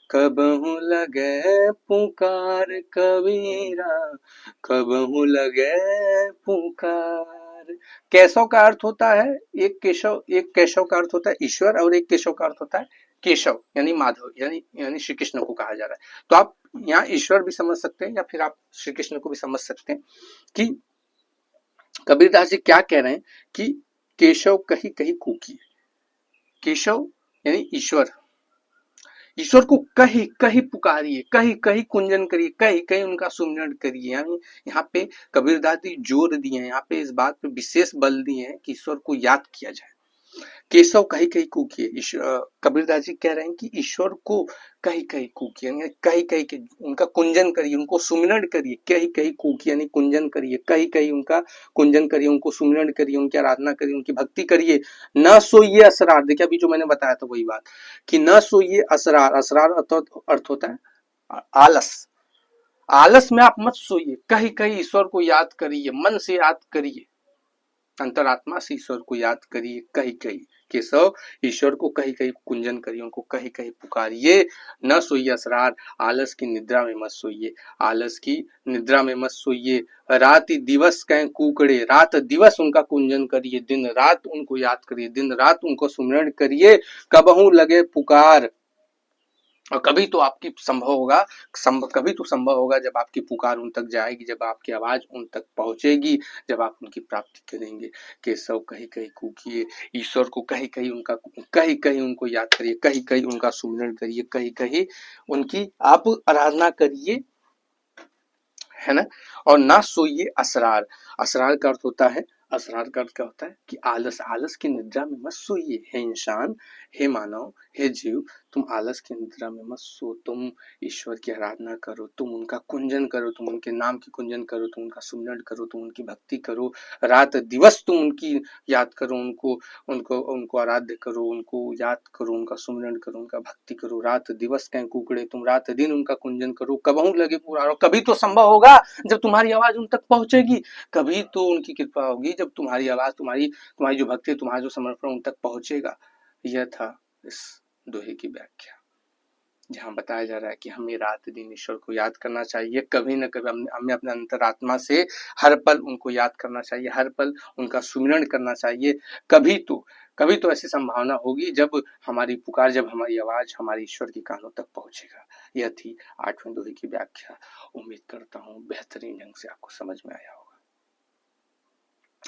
कबहू लगे पुकार कबीरा, कबहू लगे पुकार। केशव का अर्थ होता है, एक केशव का अर्थ होता है ईश्वर और एक केशव का अर्थ होता है केशव यानी माधव, यानी श्री कृष्ण को कहा जा रहा है। तो आप यहाँ ईश्वर भी समझ सकते हैं या फिर आप श्री कृष्ण को भी समझ सकते हैं कि कबीरदास जी क्या कह रहे हैं कि केशव कहीं कहीं कूकी। केशव यानी ईश्वर, ईश्वर को कहीं कहीं पुकारिए, कहीं कहीं कुंजन करिए, कहीं कहीं उनका सुमिरन करिए। यानी यहाँ पे कबीरदास जी जोर दिए हैं, यहाँ पे इस बात पे विशेष बल दिए हैं कि ईश्वर को याद किया जाए। केशव कहीं कहीं कूकिए, कबीरदास जी कह रहे हैं कि ईश्वर को कहीं कहीं कूकिए, यानी कहीं कहीं के उनका कुंजन करिए, उनको सुमिरन करिए। कहीं कहीं कूकिए यानी कुंजन करिए, कहीं कहीं उनका कुंजन करिए, उनको सुमिरन करिए, उनकी आराधना करिए, उनकी भक्ति करिए। न सोइए असरार, देखिए अभी जो मैंने बताया था वही बात कि न सोइए असरार। असरार अर्थ होता है आलस। आलस में आप मत सोइए, कहीं कहीं ईश्वर को याद करिए, मन से याद करिए, अंतरात्मा से ईश्वर को याद करिए। कहीं कहीं केशव ईश्वर को कहीं कहीं कुंजन करिए, उनको कहीं कहीं पुकारिए। न सोइए असरार, आलस की निद्रा में मत सोइए, आलस की निद्रा में मत सोइए। रात दिवस कह कूकड़े, रात दिवस उनका कुंजन करिए, दिन रात उनको याद करिए, दिन रात उनको सुमिरन करिए। कबहू लगे पुकार, और कभी तो आपकी संभव होगा, कभी तो संभव होगा जब आपकी पुकार उन तक जाएगी, जब आपकी आवाज उन तक पहुंचेगी, जब आप उनकी प्राप्ति करेंगे। केशव कहीं कहीं कूकिए, ईश्वर को कहीं कहीं उनको याद करिए, कहीं कहीं उनका सुमिरन करिए, कहीं कहीं उनकी आप आराधना करिए, है ना। और ना सोइए असरार, असरार का अर्थ होता है, असरार का अर्थ क्या होता है कि आलस, आलस की निद्रा में मत सोइए। हे इंसान, हे मानव, हे जीव, तुम आलस की निद्रा में मत सो, तुम ईश्वर की आराधना करो, तुम उनका कुंजन करो, तुम उनके नाम की कुंजन करो, तुम उनका सुमिरन करो, तुम उनकी भक्ति करो। रात दिवस तुम उनकी याद करो, उनको उनको उनको आराध्य करो, उनको याद करो, उनका सुमिरन करो, उनका भक्ति करो। रात दिवस कह कुकड़े, तुम रात दिन उनका कुंजन करो। कबहू लगे पुकारो, कभी तो संभव होगा जब तुम्हारी आवाज उन तक पहुंचेगी, कभी तो उनकी कृपा होगी जब तुम्हारी आवाज, तुम्हारी तुम्हारी जो भक्ति, तुम्हारा जो समर्पण उन तक पहुंचेगा। यह था इस दोहे की व्याख्या, जहाँ बताया जा रहा है कि हमें रात दिन ईश्वर को याद करना चाहिए, कभी न कभी हमें अपने अंतरात्मा से हर पल उनको याद करना चाहिए, हर पल उनका सुमिरन करना चाहिए। कभी तो ऐसी संभावना होगी जब हमारी पुकार, जब हमारी आवाज हमारे ईश्वर के कानों तक पहुंचेगा। यह थी 8वें दोहे की व्याख्या। उम्मीद करता हूँ बेहतरीन ढंग से आपको समझ में आया होगा।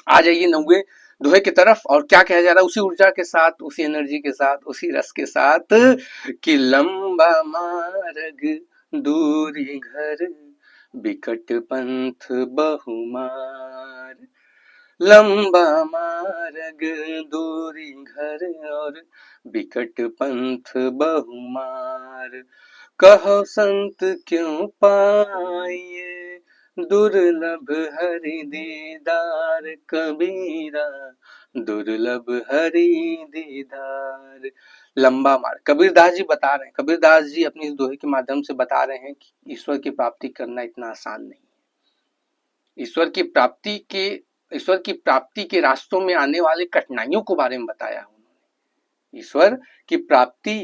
आ जाइए 9वें दोहे की तरफ, और क्या कहा जा रहा है उसी ऊर्जा के साथ, उसी एनर्जी के साथ, उसी रस के साथ कि लंबा मार्ग दूरी घर, बिकट पंथ बहुमार। लंबा मार्ग दूरी घर और बिकट पंथ बहुमार। कहो संत क्यों पाइए, दुर्लभ हरि दीदार कबीरा, दुर्लभ हरि दीदार। लंबा मार्ग, कबीरदास जी बता रहे हैं, कबीरदास जी अपनी इस दोहे के माध्यम से बता रहे हैं कि ईश्वर की प्राप्ति करना इतना आसान नहीं है। ईश्वर की प्राप्ति के रास्तों में आने वाले कठिनाइयों के बारे में बताया उन्होंने। ईश्वर की प्राप्ति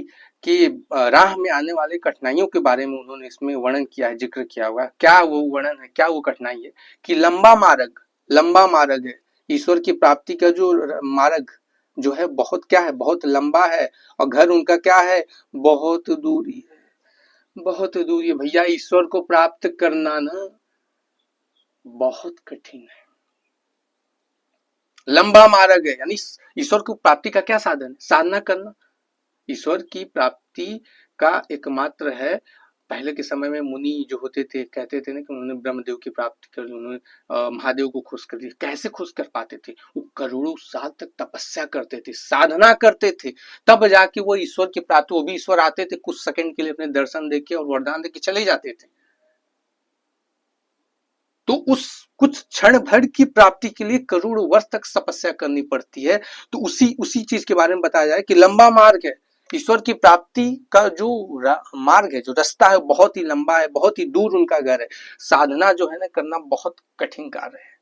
की राह में आने वाले कठिनाइयों के बारे में उन्होंने इसमें वर्णन किया है, जिक्र किया हुआ है। क्या वो वर्णन है, क्या वो कठिनाई है कि लंबा मार्ग है। ईश्वर की प्राप्ति का जो मार्ग जो है बहुत क्या है, बहुत लंबा है, और घर उनका क्या है, बहुत दूरी है, बहुत दूरी है। भैया ईश्वर को प्राप्त करना ना बहुत कठिन है, लंबा मार्ग है। यानी ईश्वर को प्राप्ति का क्या साधन है, साधना करना। ईश्वर की प्राप्ति का एकमात्र है, पहले के समय में मुनि जो होते थे कहते थे ना कि उन्होंने ब्रह्मदेव की प्राप्ति कर ली, उन्होंने महादेव को खुश कर दिया। कैसे खुश कर पाते थे, वो करोड़ों साल तक तपस्या करते थे, साधना करते थे, तब जाके वो ईश्वर की प्राप्ति, वो भी ईश्वर आते थे कुछ सेकंड के लिए अपने दर्शन देके और वरदान देके चले जाते थे। तो उस कुछ क्षण भर की प्राप्ति के लिए करोड़ों वर्ष तक तपस्या करनी पड़ती है। तो उसी चीज के बारे में बताया जाए कि लंबा मार्ग है, ईश्वर की प्राप्ति का जो मार्ग है, जो रास्ता है, बहुत ही लंबा है, बहुत ही दूर उनका घर है। साधना जो है ना करना बहुत कठिन कार्य है।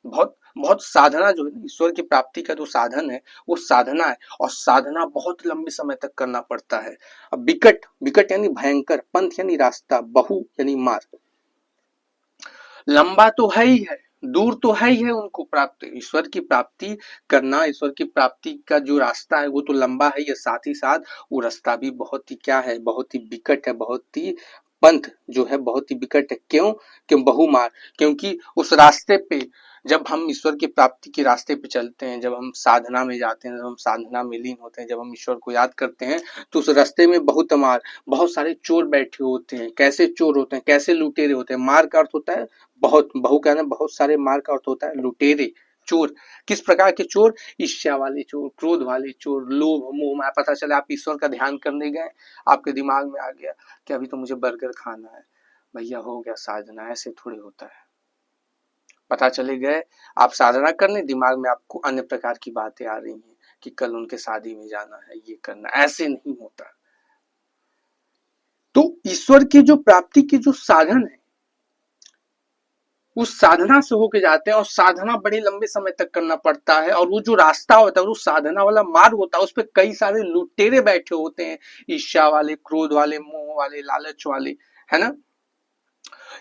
बहुत बहुत साधना जो है ना, ईश्वर की प्राप्ति का जो साधन है वो साधना है, और साधना बहुत लंबे समय तक करना पड़ता है। अब विकट, विकट यानी भयंकर, पंथ यानी रास्ता, बहु यानी मार्ग, लंबा तो है ही है, दूर तो है ही है उनको प्राप्त, ईश्वर की प्राप्ति करना, ईश्वर की प्राप्ति का जो रास्ता है वो तो लंबा है ही, साथ ही साथ वो रास्ता भी बहुत ही क्या है, बहुत ही विकट है, बहुत ही पंथ जो है बहुत ही विकट है। क्यों? क्यों बहुमार, क्योंकि उस रास्ते पे जब हम ईश्वर की प्राप्ति के रास्ते पे चलते हैं, जब हम साधना में जाते हैं, जब हम साधना में लीन होते हैं, जब हम ईश्वर को याद करते हैं, तो उस रास्ते में बहुत मार, बहुत सारे चोर बैठे होते हैं। कैसे चोर होते हैं, कैसे लुटेरे होते हैं? मार का अर्थ होता है बहुत, बहु कहना बहुत सारे, मार का अर्थ होता है लुटेरे, चोर। किस प्रकार के चोर? ईर्ष्या वाले चोर, क्रोध वाले चोर, लोभ मोह माया। पता चला आप ईश्वर का ध्यान करने गए, आपके दिमाग में आ गया कि अभी तो मुझे बर्गर खाना है, भैया हो गया साधना, ऐसे थोड़ी होता है। पता चले गए आप साधना करने, दिमाग में आपको अन्य प्रकार की बातें आ रही हैं कि कल उनके शादी में जाना है, ये करना, ऐसे नहीं होता। तो ईश्वर की जो प्राप्ति के जो साधन है, उस साधना से होके जाते हैं, और साधना बड़े लंबे समय तक करना पड़ता है, और वो जो रास्ता होता है, वो साधना वाला मार्ग होता है, उस पर कई सारे लुटेरे बैठे होते हैं, ईर्ष्या वाले, क्रोध वाले, मोह वाले, लालच वाले, है ना।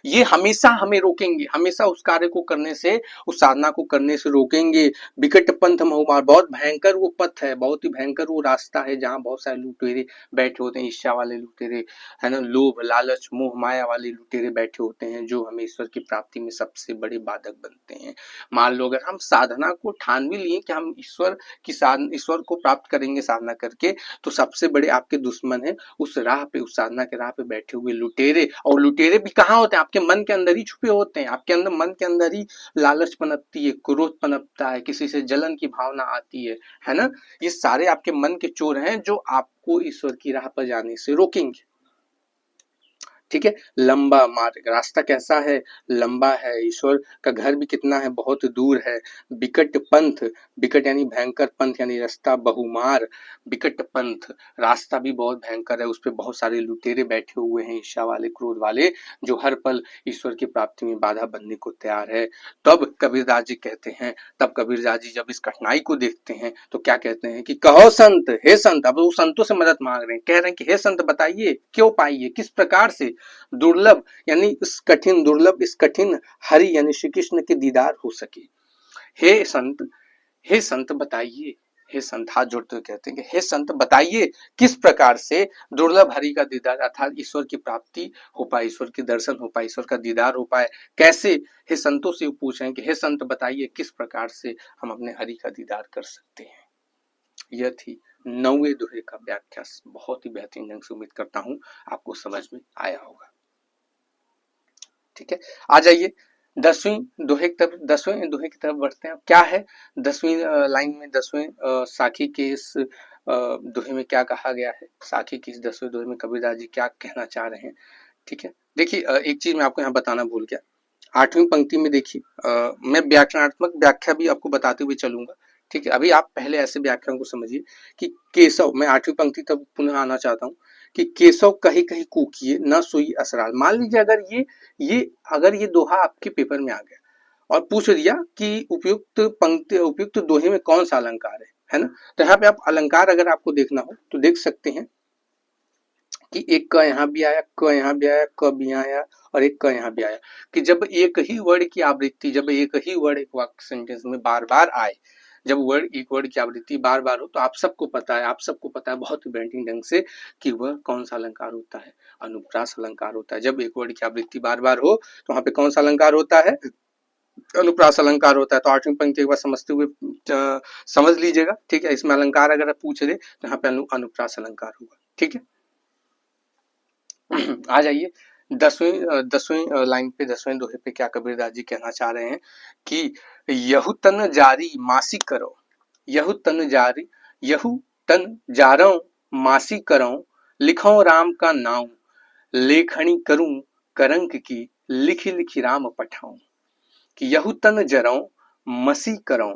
ये हमेशा हमें रोकेंगे, हमेशा उस कार्य को करने से, उस साधना को करने से रोकेंगे। विकट पंथ बहुमार, बहुत भयंकर वो पथ है, बहुत ही भयंकर वो रास्ता है, जहाँ बहुत सारे लुटेरे बैठे होते हैं, ईर्ष्या वाले लुटेरे, है ना, लोभ लालच मोह माया वाले लुटेरे बैठे होते हैं, जो हमें ईश्वर की प्राप्ति में सबसे बड़े बाधक बनते हैं। मान लो अगर हम साधना को ठान भी लिए कि हम ईश्वर की साधना, ईश्वर को प्राप्त करेंगे साधना करके, तो सबसे बड़े आपके दुश्मन है उस राह पे, उस साधना के राह पे बैठे हुए लुटेरे। और लुटेरे भी कहाँ होते हैं? आपके मन के अंदर ही छुपे होते हैं, आपके अंदर, मन के अंदर ही लालच पनपती है, क्रोध पनपता है, किसी से जलन की भावना आती है ना। ये सारे आपके मन के चोर हैं जो आपको ईश्वर की राह पर जाने से रोकेंगे। ठीक है, लंबा मार्ग, रास्ता कैसा है? लंबा है। ईश्वर का घर भी कितना है? बहुत दूर है। विकट पंथ, विकट यानी भयंकर, पंथ यानी रास्ता, बहुमार, विकट पंथ, रास्ता भी बहुत भयंकर है, उस पे बहुत सारे लुटेरे बैठे हुए हैं, ईर्ष्या वाले, क्रोध वाले, जो हर पल ईश्वर की प्राप्ति में बाधा बनने को तैयार है। तब कबीरदास जी कहते हैं, तब कबीरदास जी जब इस कठिनाई को देखते हैं तो क्या कहते हैं कि कहो संत, हे संत। अब वो संतों से मदद मांग रहे हैं, कह रहे हैं कि हे संत बताइए, क्यों पाइए, किस प्रकार से दुर्लभ, यानी इस कठिन, दुर्लभ इस कठिन हरि यानी श्री कृष्ण के दीदार हो सके। हे संत, हे संत बताइए, हे संत, हाथ जोड़ते हुए कहते हैं कि हे संत बताइए किस प्रकार से दुर्लभ हरि का दीदार अर्थात ईश्वर की प्राप्ति हो पाए, ईश्वर के दर्शन हो पाए, ईश्वर का दीदार हो पाए, कैसे? हे संतों से पूछ रहे हैं कि हे संत बताइए किस प्रकार से हम अपने हरि का दीदार कर सकते हैं। यह थी 9वें दोहे का व्याख्या। बहुत ही बेहतरीन ढंग से, उम्मीद करता हूं आपको समझ में आया होगा। ठीक है, आ जाइए 10वीं दोहे की तरफ, 10वें दोहे की तरफ बढ़ते हैं। क्या है 10वीं लाइन में, 10वें साखी के इस दोहे में क्या कहा गया है? साखी की इस 10वें दोहे में कबीरदास जी क्या कहना चाह रहे हैं? ठीक है, देखिए एक चीज मैं आपको यहाँ बताना भूल गया। 8वीं पंक्ति में देखिए, मैं व्याख्यानात्मक व्याख्या भी आपको बताते हुए चलूंगा। ठीक है, अभी आप पहले ऐसे व्याख्यान को समझिए कि केशव, मैं 8वीं पंक्ति तक पुनः आना चाहता हूँ कि केशव कहीं कहीं कूकिए न सुई असराल। मान लीजिए अगर ये अगर ये दोहा आपके पेपर में आ गया और पूछ दिया कि उपयुक्त पंक्ति, उपयुक्त दोहे में कौन सा अलंकार है ना, तो यहाँ पे आप अलंकार अगर आपको देखना हो तो देख सकते हैं कि एक क यहाँ भी आया, क यहाँ भी आया, क भी यहाँ आया, और एक क यहाँ भी आया, कि जब एक ही वर्ड की आवृत्ति, जब एक ही वर्ड एक वाक्य सेंटेंस में बार बार आए, जब वर्ड, एक वर्ड की आवृत्ति बार बार हो, तो आप सबको पता है, आप सबको पता है बहुत ही बेहतरीन ढंग से कि वह कौन सा अलंकार होता है? अनुप्रास अलंकार होता है। जब एक वर्ड की आवृत्ति बार बार हो तो वहां पे कौन सा अलंकार होता है? अनुप्रास अलंकार होता है। तो 8वीं पंक्ति एक बार समझते हुए समझ लीजिएगा। ठीक है, इसमें अलंकार अगर आप पूछ दे तो यहाँ पे अनुप्रास अलंकार होगा। ठीक है, आ जाइए 10वीं लाइन पे, 10वें दोहे पे क्या कबीरदास जी कहना चाह रहे हैं कि यहु तन जारी मासी करो, यहु तन जारी, यहु तन जारो मासी करो, लिखो राम का नाम, लेखनी करूं करंक की, लिखी लिखी राम पठाऊं। कि यहु तन जरो मसी करो,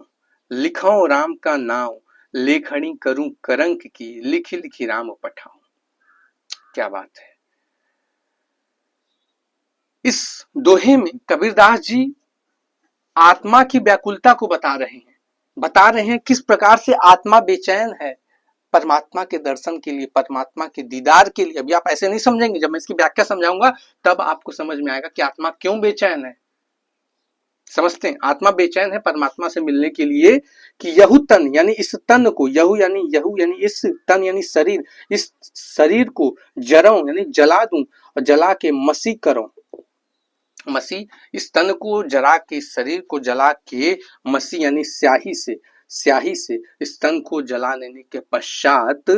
लिखो राम का नाम, लेखनी करूं करंक की, लिखी लिखी राम पठाऊं। क्या बात है! इस दोहे में कबीरदास जी आत्मा की व्याकुलता को बता रहे हैं किस प्रकार से आत्मा बेचैन है परमात्मा के दर्शन के लिए, परमात्मा के दीदार के लिए। अभी आप ऐसे नहीं समझेंगे, जब मैं इसकी व्याख्या समझाऊंगा तब आपको समझ में आएगा कि आत्मा क्यों बेचैन है। समझते हैं, आत्मा बेचैन है परमात्मा से मिलने के लिए कि यहु तन यानी इस तन को, यहु यानी इस तन यानी शरीर, इस शरीर को जराऊं यानी जला दूं और जला के मसी करूं। मसी इस तन को जला के, शरीर को जला के मसी यानी स्याही से इस तन को जला लेने के पश्चात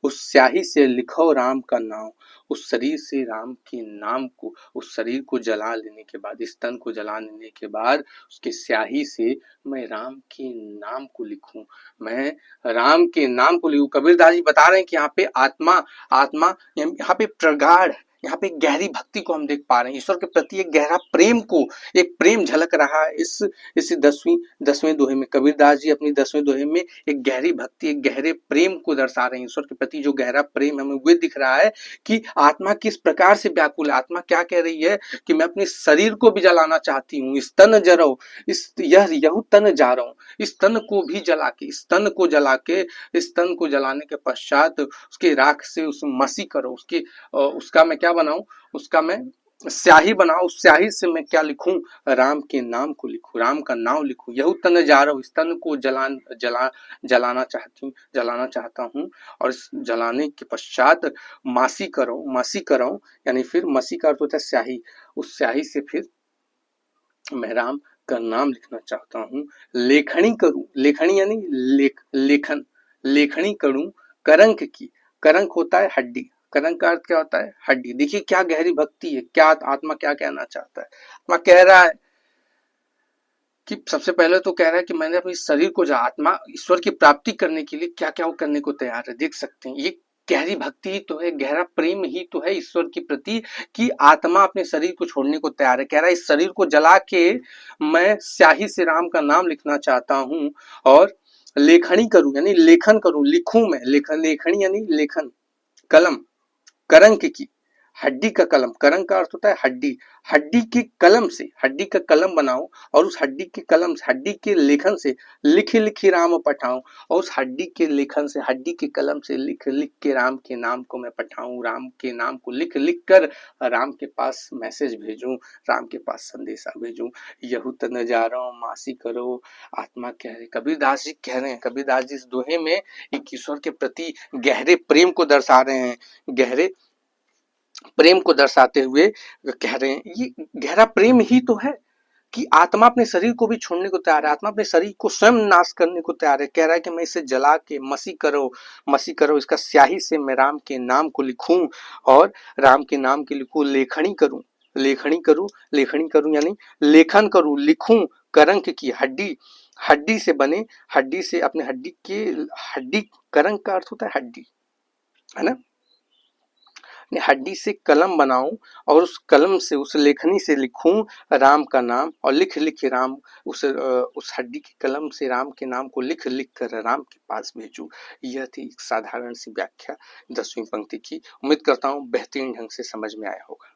उस स्याही से लिखो राम का नाम। उस शरीर से राम के नाम को, उस शरीर को जला लेने के बाद, इस तन को जला लेने के बाद उसके स्याही से मैं राम के नाम को लिखूं, मैं राम के नाम को लिखूं। कबीरदास जी बता रहे हैं कि यहाँ पे आत्मा यहाँ पे प्रगाढ़, यहाँ पे गहरी भक्ति को हम देख पा रहे हैं, ईश्वर के प्रति एक गहरा प्रेम को, एक प्रेम झलक रहा है इस दसवें दोहे में। कबीरदास जी अपनी 10वें दोहे में एक गहरी भक्ति, एक गहरे प्रेम को दर्शा रहे हैं। ईश्वर के प्रति जो गहरा प्रेम हमें वो दिख रहा है कि आत्मा किस प्रकार से व्याकुल है। आत्मा क्या कह रही है कि मैं अपने शरीर को भी जलाना चाहती हूँ, इस तन जरो, यहू तन जा रहा हूँ, इस तन को भी जला के, इस तन को जला के, इस तन को जलाने के पश्चात उसके राख से उस मसी करो, उसका मैं क्या बनाऊं, उसका मैं स्याही बनाऊं, उस स्याही से मैं क्या लिखूं, राम के नाम को लिखूं, राम का नाम लिखूं। यहू तन जा रहा हूं, इस तन को जलाना चाहता हूं और इस जलाने के पश्चात मासी करो यानी फिर मसी का अर्थ होता है स्याही, उस स्याही से फिर मैं राम का नाम लिखना चाहता हूँ। लेखनी करूं, लेखनी यानी लेखनी करूं करंक की। करंक होता है हड्डी, करंक का अर्थ क्या होता है, हड्डी। देखिए क्या गहरी भक्ति है, क्या आत्मा क्या कहना चाहता है। आत्मा कह रहा है कि सबसे पहले तो कह रहा है कि मैंने अपने शरीर को, जो आत्मा ईश्वर की प्राप्ति करने के लिए क्या क्या वो करने को तैयार है। देख सकते हैं ये गहरी भक्ति ही तो है, गहरा प्रेम ही तो है ईश्वर के प्रति कि आत्मा अपने शरीर को छोड़ने को तैयार है। कह रहा है इस शरीर को जला के मैं स्याही से राम का नाम लिखना चाहता हूँ और लेखनी करूं यानी लेखन करूं, लिखूं मैं, लेखनी यानी लेखन, कलम, करंक की, हड्डी का कलम, करंक का अर्थ होता है हड्डी, हड्डी के कलम से, हड्डी का कलम बनाऊं और उस हड्डी के कलम से, हड्डी के लेखन से लिख लिख राम पठाऊं और उस हड्डी के लेखन से, हड्डी के कलम से लिख लिख के राम के नाम को मैं पठाऊं, राम के नाम को लिख लिख कर राम के पास मैसेज भेजूं, राम के पास संदेशा भेजूं। यहू तन जा रहा हूं मासी करो, आत्मा कह रहे, कबीरदास जी कह रहे हैं, कबीरदास जी इस दोहे में एक ईश्वर के प्रति गहरे प्रेम को दर्शा रहे हैं, गहरे प्रेम को दर्शाते हुए कह रहे हैं ये गहरा प्रेम ही तो है कि आत्मा अपने शरीर को भी छोड़ने को तैयार है, आत्मा अपने शरीर को स्वयं नाश करने को तैयार है। कह रहा है कि मैं इसे जला के मसी करो, इसका स्याही से मैं राम के नाम को लिखूं और राम के नाम के लिखूं, लेखनी करूं यानी लेखन करूं, लिखूं, करंक की, हड्डी, हड्डी से बने, हड्डी से अपने हड्डी, करंक का अर्थ होता है हड्डी, है ना, हड्डी से कलम बनाऊं और उस कलम से, उस लेखनी से लिखूं राम का नाम और लिख लिख राम, उस हड्डी की कलम से राम के नाम को लिख लिख कर राम के पास भेजूं। यह थी एक साधारण सी व्याख्या 10वीं पंक्ति की। उम्मीद करता हूं बेहतरीन ढंग से समझ में आया होगा।